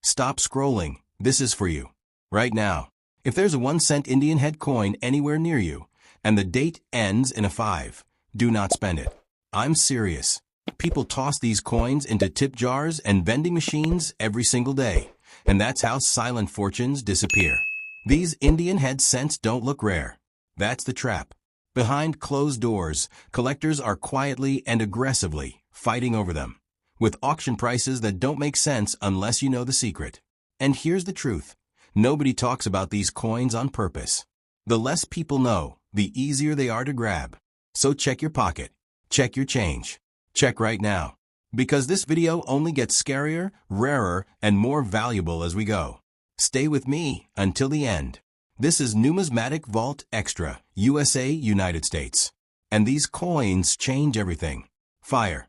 Stop scrolling, this is for you. Right now. If there's a 1-cent Indian head coin anywhere near you, and the date ends in a 5, do not spend it. I'm serious. People toss these coins into tip jars and vending machines every single day, and that's how silent fortunes disappear. These Indian head cents don't look rare. That's the trap. Behind closed doors, collectors are quietly and aggressively fighting over them, with auction prices that don't make sense unless you know the secret. And here's the truth. Nobody talks about these coins on purpose. The less people know, the easier they are to grab. So check your pocket. Check your change. Check right now. Because this video only gets scarier, rarer, and more valuable as we go. Stay with me until the end. This is Numismatic Vault Extra, USA, United States. And these coins change everything. Fire.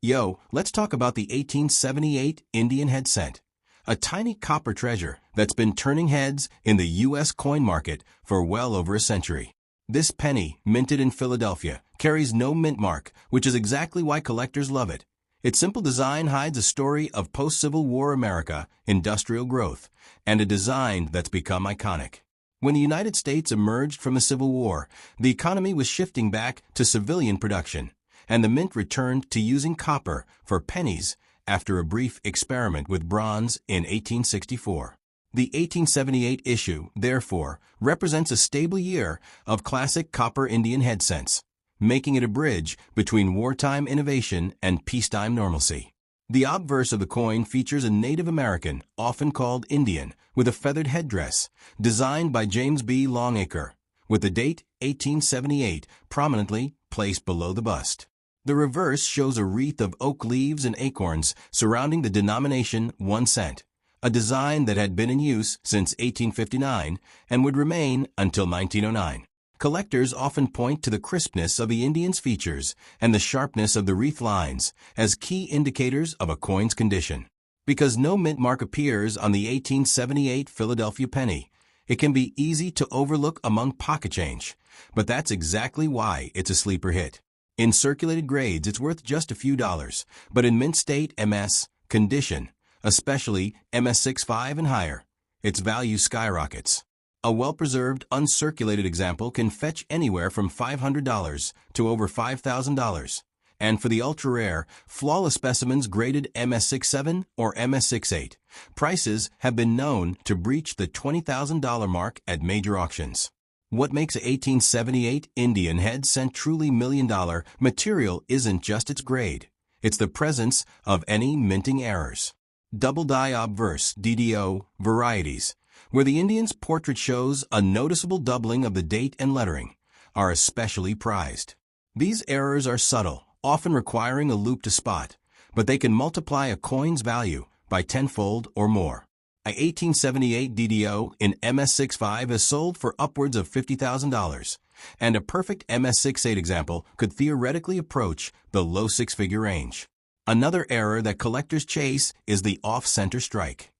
Yo, let's talk about the 1878 Indian head cent. A tiny copper treasure that's been turning heads in the U.S. coin market for well over a century. This penny, minted in Philadelphia, carries no mint mark, which is exactly why collectors love it. Its simple design hides a story of post-Civil War America, industrial growth, and a design that's become iconic. When the United States emerged from the Civil War, the economy was shifting back to civilian production, and the mint returned to using copper for pennies after a brief experiment with bronze in 1864. The 1878 issue, therefore, represents a stable year of classic copper Indian head cents, making it a bridge between wartime innovation and peacetime normalcy. The obverse of the coin features a Native American, often called Indian, with a feathered headdress, designed by James B. Longacre, with the date 1878 prominently placed below the bust. The reverse shows a wreath of oak leaves and acorns surrounding the denomination 1 cent, a design that had been in use since 1859 and would remain until 1909. Collectors often point to the crispness of the Indian's features and the sharpness of the wreath lines as key indicators of a coin's condition. Because no mint mark appears on the 1878 Philadelphia penny, it can be easy to overlook among pocket change, but that's exactly why it's a sleeper hit. In circulated grades, it's worth just a few dollars, but in mint state MS condition, especially MS65 and higher, its value skyrockets. A well-preserved, uncirculated example can fetch anywhere from $500 to over $5,000. And for the ultra-rare, flawless specimens graded MS67 or MS68, prices have been known to breach the $20,000 mark at major auctions. What makes a 1878 Indian head cent truly million-dollar material isn't just its grade. It's the presence of any minting errors. Double die obverse, DDO, varieties, where the Indian's portrait shows a noticeable doubling of the date and lettering, are especially prized. These errors are subtle, often requiring a loop to spot, but they can multiply a coin's value by tenfold or more. A 1878 DDO in MS65 is sold for upwards of $50,000, and a perfect MS68 example could theoretically approach the low six-figure range. Another error that collectors chase is the off-center strike.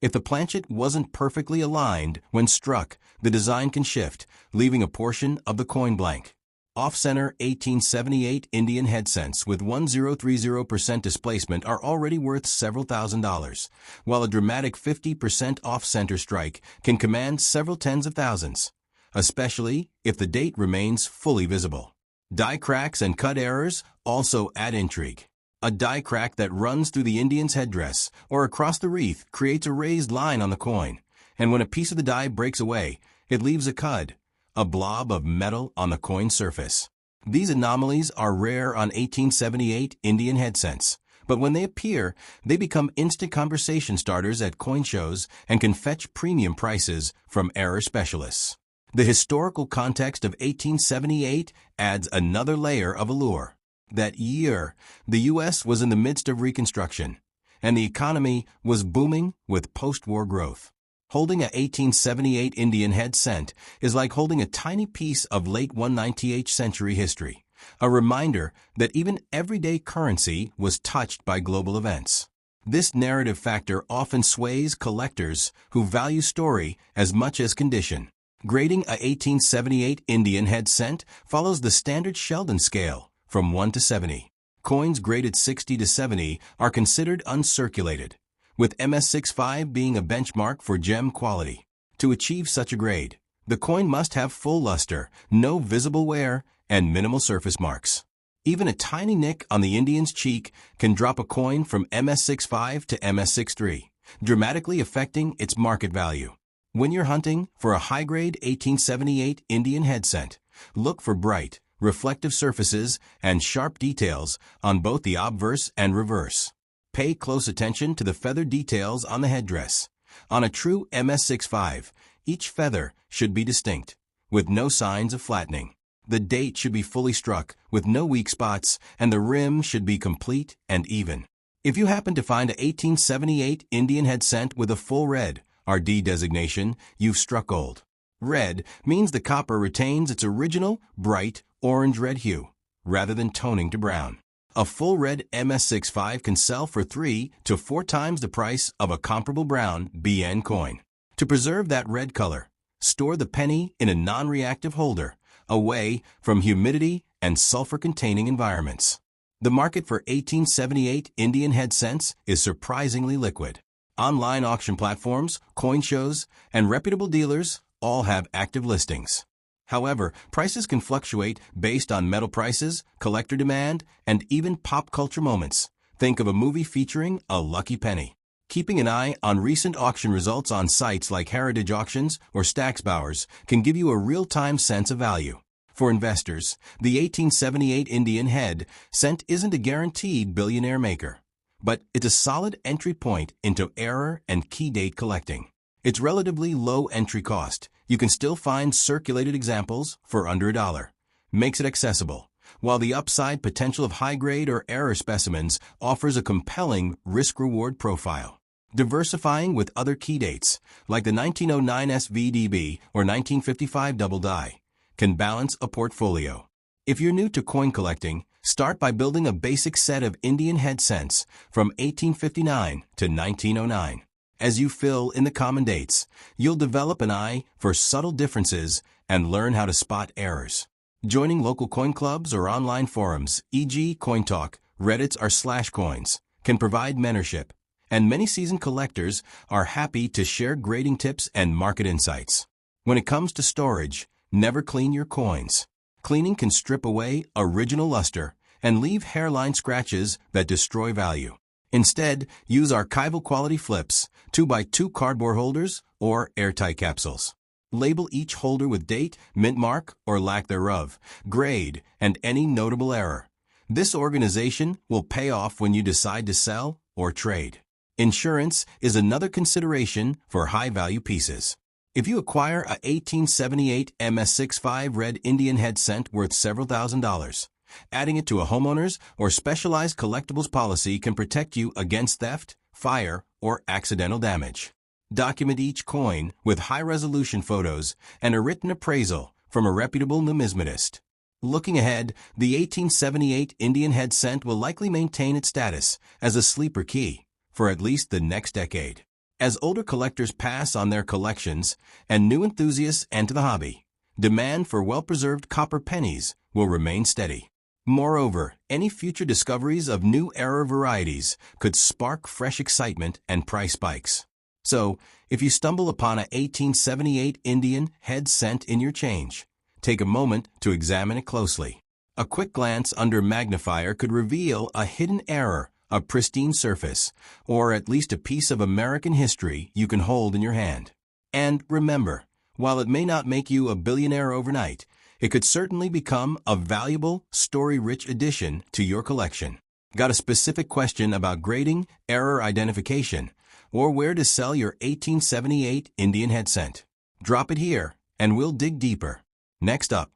If the planchet wasn't perfectly aligned when struck, the design can shift, leaving a portion of the coin blank. Off-center 1878 Indian head cents with 1030% displacement are already worth several $1,000s, while a dramatic 50% off-center strike can command several tens of thousands, especially if the date remains fully visible. Die cracks and cut errors also add intrigue. A die crack that runs through the Indian's headdress or across the wreath creates a raised line on the coin, and when a piece of the die breaks away, it leaves a cud, a blob of metal on the coin surface. These anomalies are rare on 1878 Indian head cents, but when they appear, they become instant conversation starters at coin shows and can fetch premium prices from error specialists. The historical context of 1878 adds another layer of allure. That year, the U.S. was in the midst of Reconstruction, and the economy was booming with post-war growth. Holding a 1878 Indian head cent is like holding a tiny piece of late 19th century history, a reminder that even everyday currency was touched by global events. This narrative factor often sways collectors who value story as much as condition. Grading a 1878 Indian head cent follows the standard Sheldon scale from 1 to 70. Coins graded 60 to 70 are considered uncirculated, with MS65 being a benchmark for gem quality. To achieve such a grade, the coin must have full luster, no visible wear, and minimal surface marks. Even a tiny nick on the Indian's cheek can drop a coin from MS65 to MS63, dramatically affecting its market value. When you're hunting for a high-grade 1878 Indian head cent, look for bright, reflective surfaces and sharp details on both the obverse and reverse. Pay close attention to the feather details on the headdress. On a true MS65, each feather should be distinct, with no signs of flattening. The date should be fully struck, with no weak spots, and the rim should be complete and even. If you happen to find a 1878 Indian head cent with a full red RD designation, you've struck gold. Red means the copper retains its original, bright, orange-red hue, rather than toning to brown. A full red MS65 can sell for 3 to 4 times the price of a comparable brown BN coin. To preserve that red color, store the penny in a non-reactive holder, away from humidity and sulfur-containing environments. The market for 1878 Indian head cents is surprisingly liquid. Online auction platforms, coin shows, and reputable dealers all have active listings. However, prices can fluctuate based on metal prices, collector demand, and even pop culture moments. Think of a movie featuring a lucky penny. Keeping an eye on recent auction results on sites like Heritage Auctions or Stacksbowers can give you a real-time sense of value. For investors, the 1878 Indian head cent isn't a guaranteed billionaire maker, but it's a solid entry point into error and key date collecting. It's relatively low entry cost. You can still find circulated examples for under $1. Makes it accessible, while the upside potential of high-grade or error specimens offers a compelling risk-reward profile. Diversifying with other key dates, like the 1909 SVDB or 1955 double die, can balance a portfolio. If you're new to coin collecting, start by building a basic set of Indian head cents from 1859 to 1909. As you fill in the common dates, you'll develop an eye for subtle differences and learn how to spot errors. Joining local coin clubs or online forums, e.g. CoinTalk, Reddits, or Slashcoins, can provide mentorship, and many seasoned collectors are happy to share grading tips and market insights. When it comes to storage, never clean your coins. Cleaning can strip away original luster and leave hairline scratches that destroy value. Instead, use archival quality flips, 2x2 cardboard holders, or airtight capsules. Label each holder with date, mint mark, or lack thereof, grade, and any notable error. This organization will pay off when you decide to sell or trade. Insurance is another consideration for high-value pieces. If you acquire a 1878 MS65 red Indian head cent worth several $1,000s, adding it to a homeowner's or specialized collectibles policy can protect you against theft, fire, or accidental damage. Document each coin with high-resolution photos and a written appraisal from a reputable numismatist. Looking ahead, the 1878 Indian head cent will likely maintain its status as a sleeper key for at least the next decade. As older collectors pass on their collections and new enthusiasts enter the hobby, demand for well-preserved copper pennies will remain steady. Moreover, any future discoveries of new era varieties could spark fresh excitement and price spikes. So, if you stumble upon a 1878 Indian head cent in your change, take a moment to examine it closely. A quick glance under magnifier could reveal a hidden error, a pristine surface, or at least a piece of American history you can hold in your hand. And remember, while it may not make you a billionaire overnight, it could certainly become a valuable, story-rich addition to your collection. Got a specific question about grading, error identification, or where to sell your 1878 Indian head cent? Drop it here, and we'll dig deeper. Next up,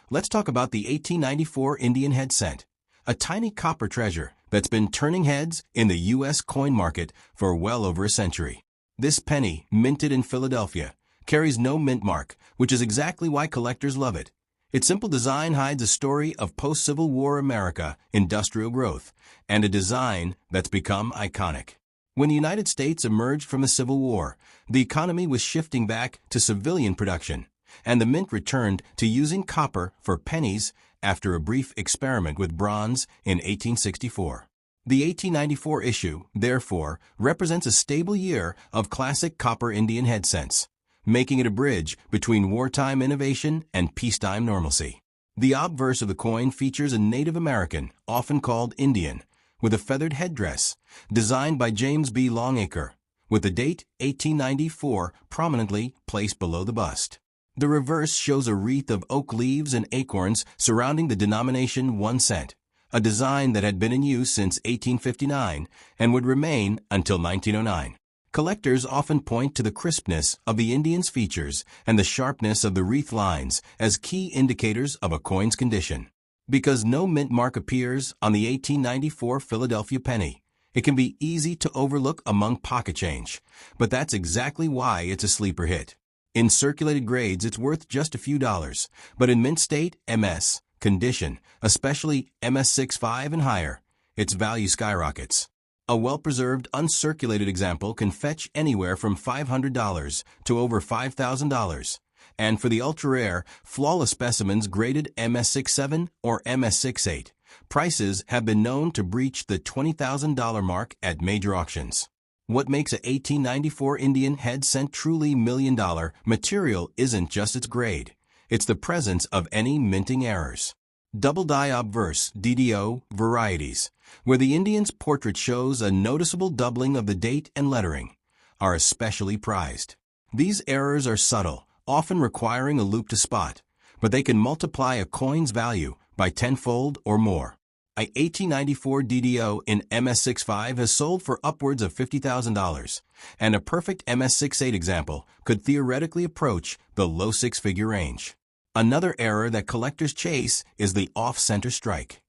let's talk about the 1894 Indian head cent, a tiny copper treasure that's been turning heads in the U.S. coin market for well over a century. This penny, minted in Philadelphia, carries no mint mark, which is exactly why collectors love it. Its simple design hides a story of post-Civil War America, industrial growth, and a design that's become iconic. When the United States emerged from the Civil War, the economy was shifting back to civilian production, and the mint returned to using copper for pennies after a brief experiment with bronze in 1864. The 1894 issue, therefore, represents a stable year of classic copper Indian head cents, making it a bridge between wartime innovation and peacetime normalcy. The obverse of the coin features a Native American, often called Indian, with a feathered headdress, designed by James B. Longacre, with the date 1894 prominently placed below the bust. The reverse shows a wreath of oak leaves and acorns surrounding the denomination 1 cent, a design that had been in use since 1859 and would remain until 1909. Collectors often point to the crispness of the Indian's features and the sharpness of the wreath lines as key indicators of a coin's condition. Because no mint mark appears on the 1894 Philadelphia penny, it can be easy to overlook among pocket change, but that's exactly why it's a sleeper hit. In circulated grades, it's worth just a few dollars, but in mint state, MS, condition, especially MS65 and higher, its value skyrockets. A well-preserved, uncirculated example can fetch anywhere from $500 to over $5,000, and for the ultra-rare, flawless specimens graded MS67 or MS68, prices have been known to breach the $20,000 mark at major auctions. What makes a 1894 Indian head cent truly million-dollar material isn't just its grade, it's the presence of any minting errors. Double die obverse, DDO, varieties, where the Indian's portrait shows a noticeable doubling of the date and lettering, are especially prized. These errors are subtle, often requiring a loop to spot, but they can multiply a coin's value by tenfold or more. A 1894 DDO in MS65 has sold for upwards of $50,000, and a perfect MS68 example could theoretically approach the low six-figure range. Another error that collectors chase is the off-center strike.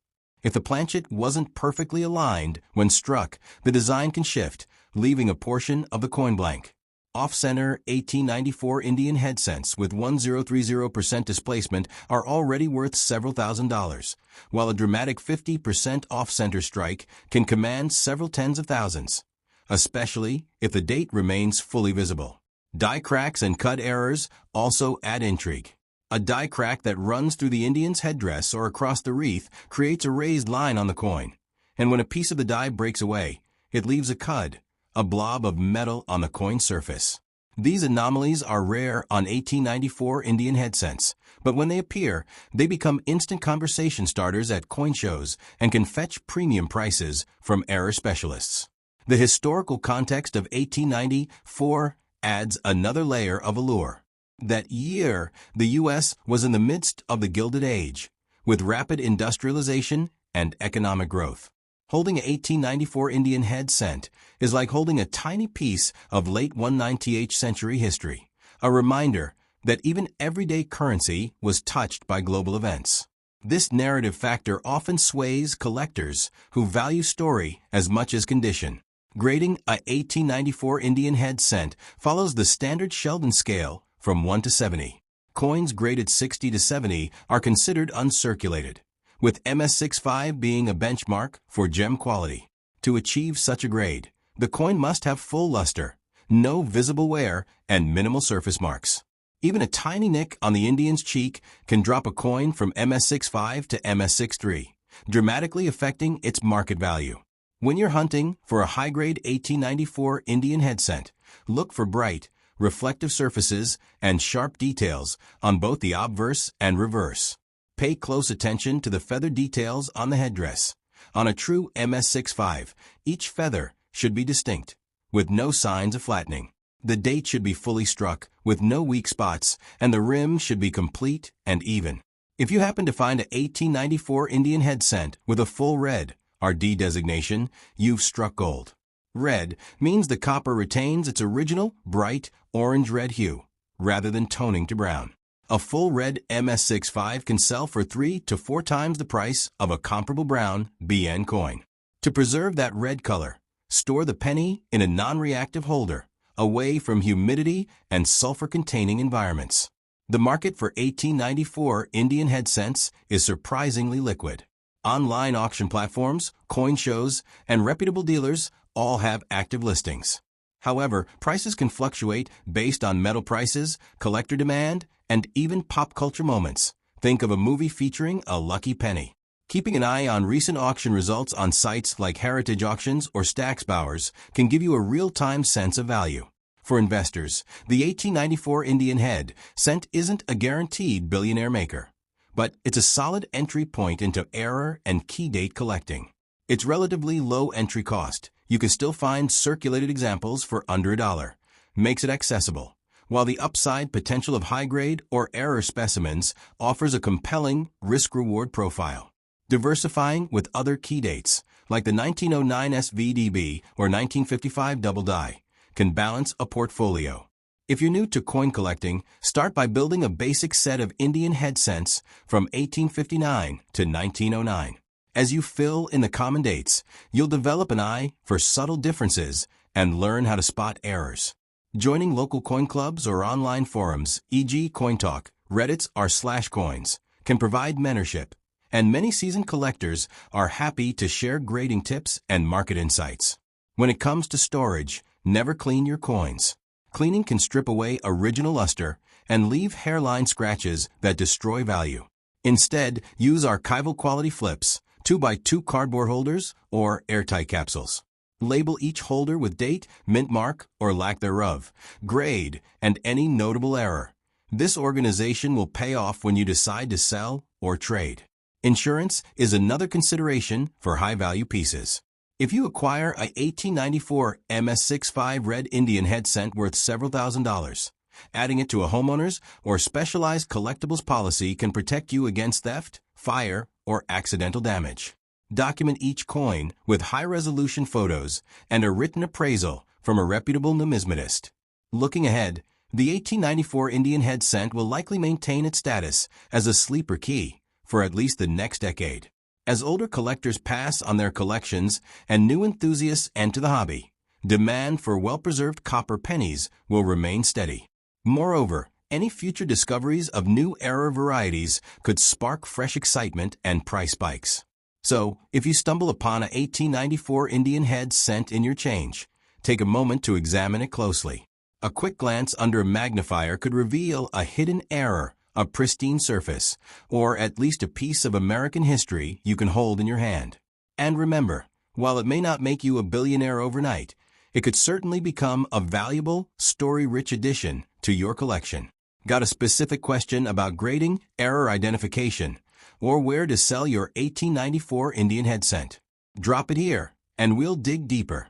If the planchet wasn't perfectly aligned when struck, the design can shift, leaving a portion of the coin blank. Off-center 1894 Indian head cents with 1030% displacement are already worth several $1,000s, while a dramatic 50% off-center strike can command several tens of thousands, especially if the date remains fully visible. Die cracks and cut errors also add intrigue. A die crack that runs through the Indian's headdress or across the wreath creates a raised line on the coin, and when a piece of the die breaks away, it leaves a cud, a blob of metal on the coin surface. These anomalies are rare on 1894 Indian head cents, but when they appear, they become instant conversation starters at coin shows and can fetch premium prices from error specialists. The historical context of 1894 adds another layer of allure. That year, the U.S. was in the midst of the Gilded Age, with rapid industrialization and economic growth. Holding an 1894 Indian head cent is like holding a tiny piece of late 19th century history, a reminder that even everyday currency was touched by global events. This narrative factor often sways collectors who value story as much as condition. Grading a 1894 Indian head cent follows the standard Sheldon scale from 1 to 70. Coins graded 60 to 70 are considered uncirculated, with MS65 being a benchmark for gem quality. To achieve such a grade, the coin must have full luster, no visible wear, and minimal surface marks. Even a tiny nick on the Indian's cheek can drop a coin from MS65 to MS63, dramatically affecting its market value. When you're hunting for a high-grade 1894 Indian head cent, look for bright, reflective surfaces, and sharp details on both the obverse and reverse. Pay close attention to the feather details on the headdress. On a true MS65, each feather should be distinct, with no signs of flattening. The date should be fully struck, with no weak spots, and the rim should be complete and even. If you happen to find an 1894 Indian head cent with a full red RD designation, you've struck gold. Red means the copper retains its original, bright, orange-red hue, rather than toning to brown. A full red MS65 can sell for 3 to 4 times the price of a comparable brown BN coin. To preserve that red color, store the penny in a non-reactive holder, away from humidity and sulfur-containing environments. The market for 1894 Indian head cents is surprisingly liquid. Online auction platforms, coin shows, and reputable dealers all have active listings. However, prices can fluctuate based on metal prices, collector demand, and even pop culture moments. Think of a movie featuring a lucky penny. Keeping an eye on recent auction results on sites like Heritage Auctions or Stacksbowers can give you a real-time sense of value. For investors, the 1894 Indian head cent isn't a guaranteed billionaire maker, but it's a solid entry point into error and key date collecting. It's relatively low entry cost. You can still find circulated examples for under $1. Makes it accessible, while the upside potential of high-grade or error specimens offers a compelling risk-reward profile. Diversifying with other key dates, like the 1909 SVDB or 1955 double die, can balance a portfolio. If you're new to coin collecting, start by building a basic set of Indian head cents from 1859 to 1909. As you fill in the common dates, you'll develop an eye for subtle differences and learn how to spot errors. Joining local coin clubs or online forums, e.g. CoinTalk, Reddit's r/coins, can provide mentorship, and many seasoned collectors are happy to share grading tips and market insights. When it comes to storage, never clean your coins. Cleaning can strip away original luster and leave hairline scratches that destroy value. Instead, use archival quality flips, 2x2 cardboard holders, or airtight capsules. Label each holder with date, mint mark, or lack thereof, grade, and any notable error. This organization will pay off when you decide to sell or trade. Insurance is another consideration for high-value pieces. If you acquire a 1894 MS65 red Indian head cent worth several $1,000s, adding it to a homeowner's or specialized collectibles policy can protect you against theft, fire, or accidental damage. Document each coin with high-resolution photos and a written appraisal from a reputable numismatist. Looking ahead, the 1894 Indian head cent will likely maintain its status as a sleeper key for at least the next decade. As older collectors pass on their collections and new enthusiasts enter the hobby, demand for well-preserved copper pennies will remain steady. Moreover, any future discoveries of new era varieties could spark fresh excitement and price spikes. So, if you stumble upon a 1894 Indian head cent in your change, take a moment to examine it closely. A quick glance under a magnifier could reveal a hidden error, a pristine surface, or at least a piece of American history you can hold in your hand. And remember, while it may not make you a billionaire overnight, it could certainly become a valuable, story-rich addition to your collection. Got a specific question about grading, error identification, or where to sell your 1894 Indian head cent? Drop it here, and we'll dig deeper.